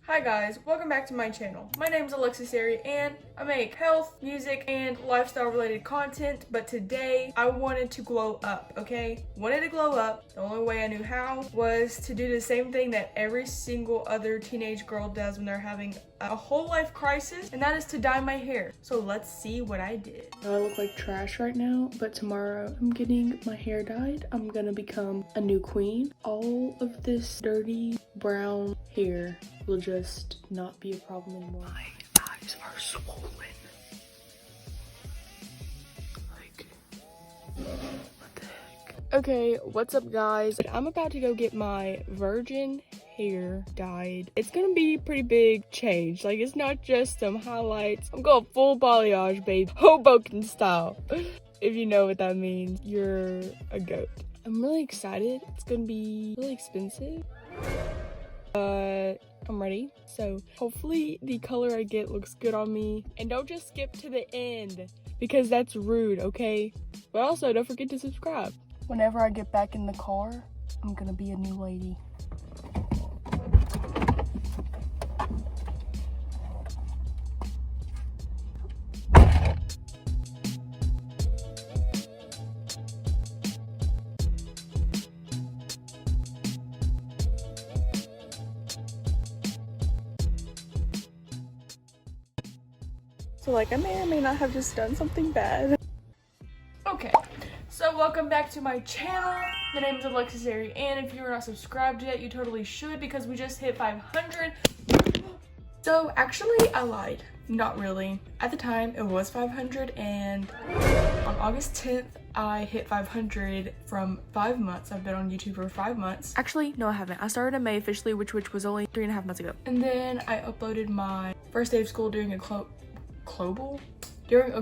Hi guys, welcome back to my channel. My name is Alexis Ari and I make health, music, and lifestyle related content, but today I wanted to glow up, okay? Wanted to glow up. The only way I knew how was to do the same thing that every single other teenage girl does when they're having a whole life crisis, and that is to dye my hair. So let's see what I did. I look like trash right now, but tomorrow I'm getting my hair dyed. I'm gonna become a new queen. All of this dirty brown hair will just not be a problem anymore. My eyes are swollen. Like, what the heck? Okay, what's up guys? I'm about to go get my virgin hair dyed. It's gonna be a pretty big change. Like, it's not just some highlights. I'm going full balayage, babe. Hoboken style. If you know what that means, you're a goat. I'm really excited. It's gonna be really expensive. I'm ready. So hopefully the color I get looks good on me. And don't just skip to the end because that's rude, okay? But also don't forget to subscribe. Whenever I get back in the car, I'm gonna be a new lady. So like, I may or may not have just done something bad. Okay, so welcome back to my channel. My name is Alexis Ari, and if you're not subscribed yet, you totally should because we just hit 500. So actually, I lied. Not really. At the time, it was 500, and on August 10th, I hit 500 from 5 months. I've been on YouTube for 5 months. Actually, no, I haven't. I started in May officially, which was only 3.5 months ago. And then I uploaded my first day of school during a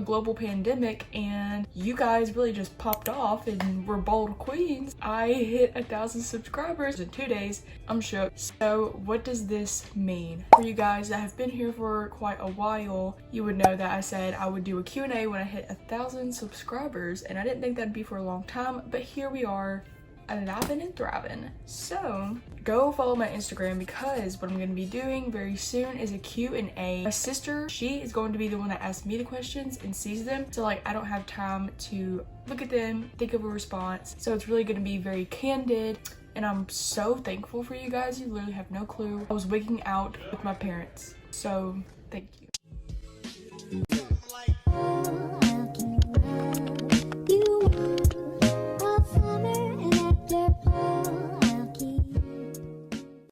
global pandemic, and you guys really just popped off and were bold queens. I hit 1,000 subscribers in 2 days. I'm shook. So what does this mean? For you guys that have been here for quite a while, you would know that I said I would do a Q&A when I hit 1,000 subscribers, and I didn't think that'd be for a long time, but here we are, alive and thriving. So go follow my Instagram because what I'm going to be doing very soon is a Q&A. My sister, she is going to be the one that asks me the questions and sees them, so like I don't have time to look at them, think of a response. So it's really going to be very candid, and I'm so thankful for you guys. You literally have no clue. I was wigging out with my parents, so thank you.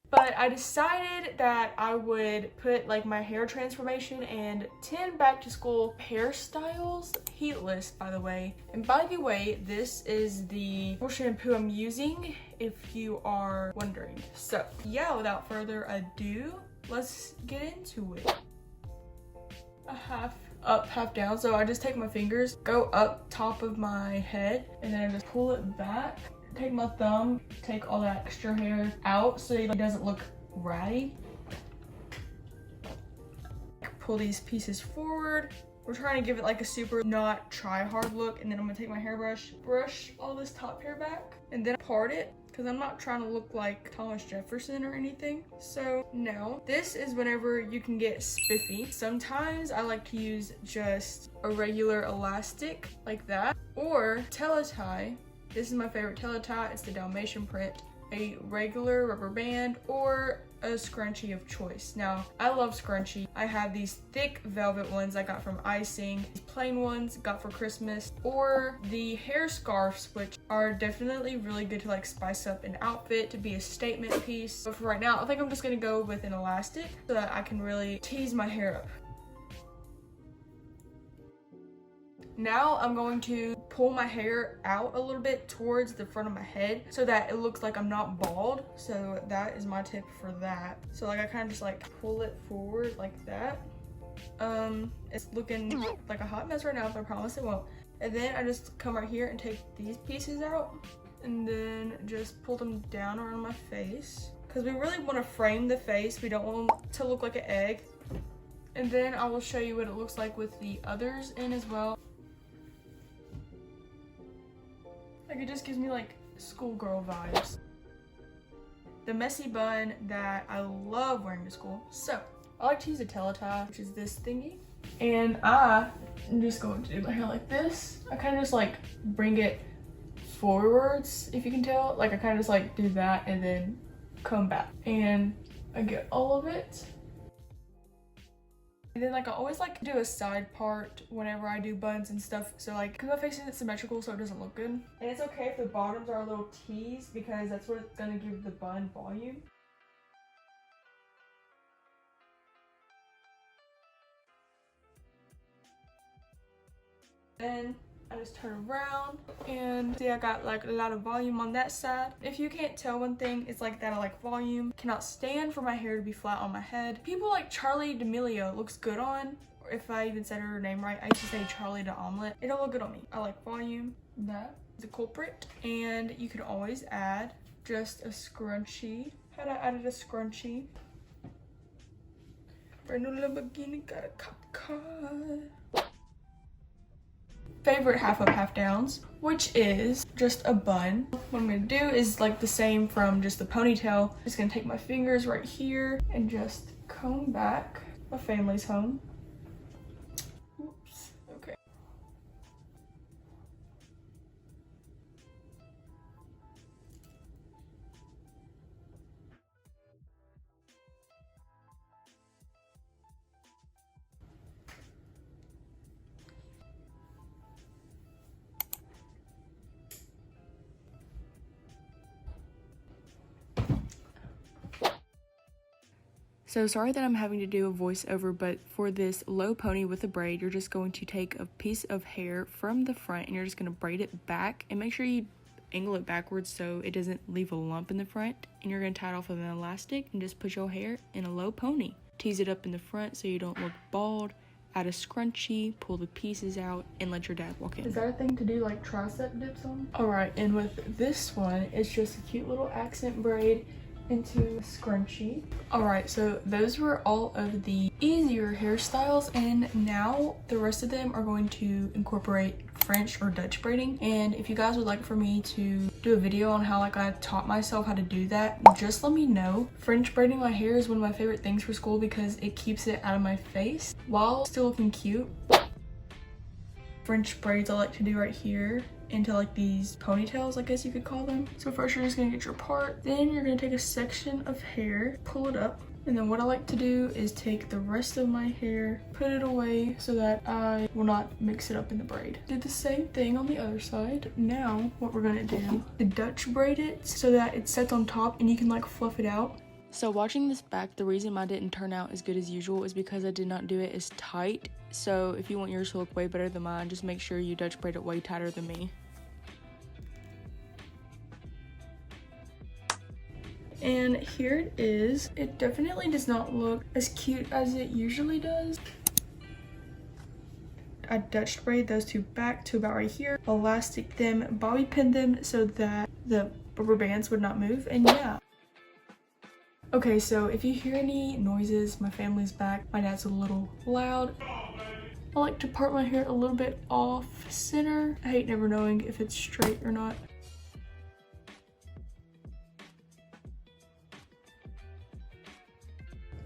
But I decided that I would put like my hair transformation and 10 back to school hairstyles heat list, by the way. And by the way, this is the shampoo I'm using if you are wondering. So yeah, without further ado, let's get into it. A half up, half down. So I just take my fingers, go up top of my head, and then I just pull it back. Take my thumb, take all that extra hair out so it doesn't look ratty. Pull these pieces forward. We're trying to give it like a super not try hard look, and then I'm gonna take my hairbrush, brush all this top hair back, and then part it because I'm not trying to look like Thomas Jefferson or anything. So now this is whenever you can get spiffy. Sometimes I like to use just a regular elastic like that, or teletie. This is my favorite teletie. It's the Dalmatian print, a regular rubber band, or a scrunchie of choice. Now, I love scrunchie. I have these thick velvet ones I got from Icing, these plain ones got for Christmas, or the hair scarves, which are definitely really good to like spice up an outfit, to be a statement piece. But for right now, I think I'm just gonna go with an elastic so that I can really tease my hair up. Now I'm going to pull my hair out a little bit towards the front of my head so that it looks like I'm not bald. So that is my tip for that. So like I kind of just like pull it forward like that. It's looking like a hot mess right now, but I promise it won't. And then I just come right here and take these pieces out and then just pull them down around my face because we really want to frame the face. We don't want it to look like an egg. And then I will show you what it looks like with the others in as well. Like, it just gives me like schoolgirl vibes. the messy bun that I love wearing to school. So I like to use a teletie, which is this thingy. And I'm just going to do my hair like this. I kind of just like bring it forwards, if you can tell. Like I kind of just like do that and then comb back. And I get all of it. And then like I always like do a side part whenever I do buns and stuff. So like, because my face isn't symmetrical, so it doesn't look good. And it's okay if the bottoms are a little teased because that's what's gonna give the bun volume. Then I just turn around and see I got like a lot of volume on that side. If you can't tell one thing, it's like that I like volume. Cannot stand for my hair to be flat on my head. People like Charlie D'Amelio looks good on, or if I even said her name right, I used to say Charlie D'Omelette. It don't look good on me. I like volume. That is a culprit. And you can always add just a scrunchie. Had I added a scrunchie? Brand new Lamborghini got a cop car. Favorite half up, half downs, which is just a bun. What I'm gonna do is like the same from just the ponytail. Just gonna take my fingers right here and just comb back. My family's home. Oops, okay. So sorry that I'm having to do a voiceover, but for this low pony with a braid, you're just going to take a piece of hair from the front and you're just going to braid it back, and make sure you angle it backwards so it doesn't leave a lump in the front. And you're going to tie it off with an elastic and just put your hair in a low pony. Tease it up in the front so you don't look bald. Add a scrunchie, pull the pieces out, and let your dad walk in. Is that a thing to do like tricep dips on? Alright, and with this one, it's just a cute little accent braid into a scrunchie. Alright, so those were all of the easier hairstyles, and now the rest of them are going to incorporate French or Dutch braiding. And if you guys would like for me to do a video on how like I taught myself how to do that, just let me know. French braiding my hair is one of my favorite things for school because it keeps it out of my face while still looking cute. French braids I like to do right here into like these ponytails, I guess you could call them. So first you're just gonna get your part, then you're gonna take a section of hair, pull it up, and then what I like to do is take the rest of my hair, put it away so that I will not mix it up in the braid. Do the same thing on the other side. Now what we're gonna do is Dutch braid it so that it sets on top and you can like fluff it out. So watching this back, the reason mine didn't turn out as good as usual is because I did not do it as tight. So if you want yours to look way better than mine, just make sure you Dutch braid it way tighter than me. And here it is. It definitely does not look as cute as it usually does. I Dutch braid those two back to about right here, elastic them, bobby pin them so that the rubber bands would not move, and yeah. Okay, so if you hear any noises, my family's back. My dad's a little loud. I like to part my hair a little bit off center. I hate never knowing if it's straight or not.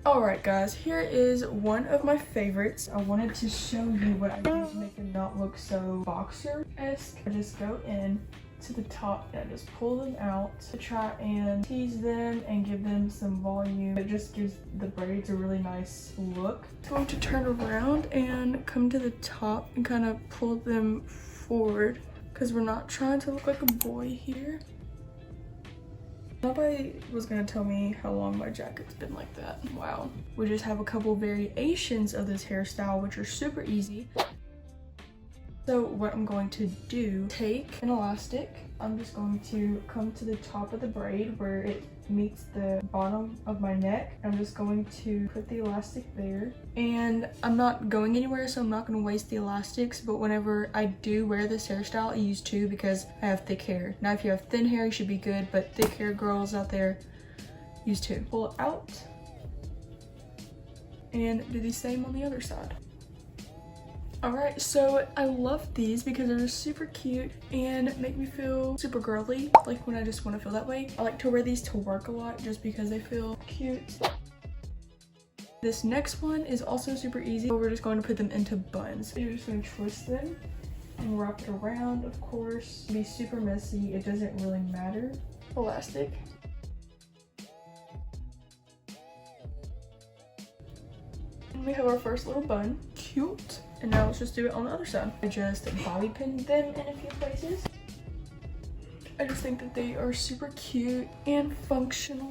Alright guys, here is one of my favorites. I wanted to show you what I do to make them not look so boxer-esque. I just go in to the top and I just pull them out to try and tease them and give them some volume. It just gives the braids a really nice look. I'm going to turn around and come to the top and kind of pull them forward because we're not trying to look like a boy here. Nobody was gonna tell me how long my jacket's been like that. Wow. We just have a couple variations of this hairstyle, which are super easy. So what I'm going to do, take an elastic. I'm just going to come to the top of the braid where it meets the bottom of my neck. I'm just going to put the elastic there. And I'm not going anywhere, so I'm not going to waste the elastics. But whenever I do wear this hairstyle, I use two because I have thick hair. Now if you have thin hair, you should be good. But thick hair girls out there, use two. Pull it out. And do the same on the other side. Alright, so I love these because they're super cute and make me feel super girly, like when I just want to feel that way. I like to wear these to work a lot just because they feel cute. This next one is also super easy, but we're just going to put them into buns. You're just going to twist them and wrap it around, of course. Be super messy, it doesn't really matter. Elastic. And we have our first little bun. Cute. And now let's just do it on the other side. I just bobby pinned them in a few places. I just think that they are super cute and functional.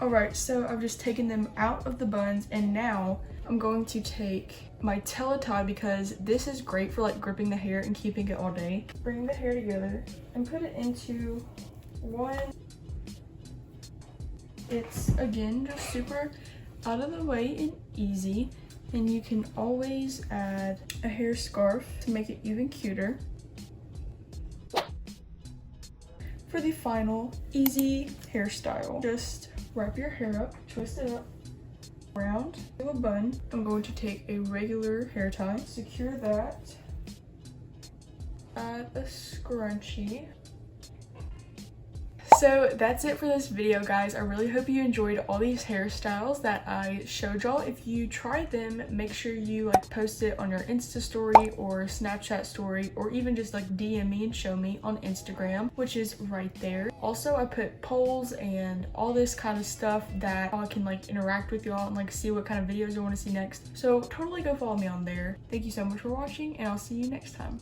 Alright, so I've just taken them out of the buns and now I'm going to take my tie because this is great for like gripping the hair and keeping it all day. Bring the hair together and put it into one. It's again just super out of the way and easy. And you can always add a hair scarf to make it even cuter. For the final easy hairstyle, just wrap your hair up, twist it up, round to a bun. I'm going to take a regular hair tie, secure that, add a scrunchie. So that's it for this video, guys. I really hope you enjoyed all these hairstyles that I showed y'all. If you tried them, make sure you like post it on your Insta story or Snapchat story, or even just like DM me and show me on Instagram, which is right there. Also, I put polls and all this kind of stuff that I can like interact with y'all and like see what kind of videos you want to see next. So totally go follow me on there. Thank you so much for watching and I'll see you next time.